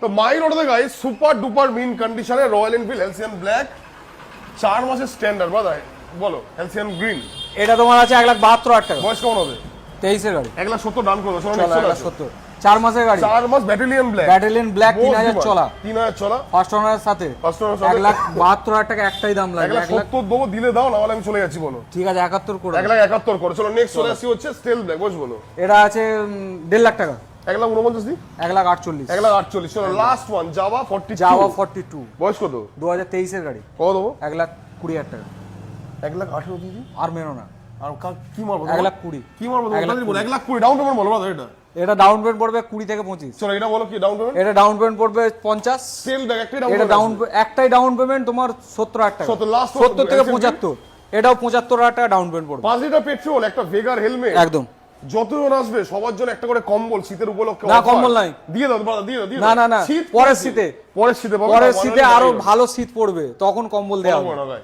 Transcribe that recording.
তো মাই রোডে guys super duper মিন কন্ডিশনে রয়্যাল এনফিল্ড হেলসিয়ান ব্ল্যাক 4 মাসের স্ট্যান্ডার্ড বাদাই বলো হেলসিয়ান গ্রিন এটা তোমার আছে 1,72,000 টাকা। বয়স কেমন হবে? 23 এর গাড়ি। 1,70,000 ডান করো। চলো 1,70,000 4 মাসের গাড়ি। 4 মাস ব্যাটালিয়ন ব্ল্যাক। ব্যাটালিয়ন ব্ল্যাক 3000 চলা। 3000 চলা। ফার্স্ট ওনারের সাথে 1,72,000 টাকা একটাই দাম লাগে। 1,70,000 দেবো দিলে দাও না হলে আমি চলে যাচ্ছি বলো। ঠিক আছে 71 করে। 1,71 করে। চলো নেক্সট চলে আসি হচ্ছে স্টেল ব্ল্যাক বস বলো। এটা আছে 1.5 লাখ টাকা। 1,49,000 দি 1,48,000। 1,48,000 চলো লাস্ট ওয়ান জাভা 42। জাভা 42 বয়স কত? 2023 এর গাড়ি। কত দেবো? 1,20,000 টাকা। 1,18,000 দিদি আর মেরো না। আর কি মারবো? 1,20,000 কি মারবো? 1,20,000 ডাউন পেমেন্ট বলো দাদা এটা। এটা ডাউন পেমেন্ট পড়বে 20 থেকে 25। চলো এটা বলো কি ডাউন পেমেন্ট? এটা ডাউন পেমেন্ট পড়বে 50। স্টেল ব্ল্যাক একটাই ডাউন এটা একটাই ডাউন পেমেন্ট তোমার 70,000 টাকা। 70 থেকে 75। এটাও 75,000 টাকা ডাউন পেমেন্ট পড়বে। 5 লিটার পেট্রোল একটা ভেগার হেলমেট একদম। যতজন আসবে সবার জন্য একটা করে কম্বল শীতের উপলক্ষে। না কম্বল নাই। দিয়ে দাও দাদা দিয়ে দাও। না পরের শীতে পরের শীতে আরো ভালো শীত পড়বে তখন কম্বল দেওয়া হবে।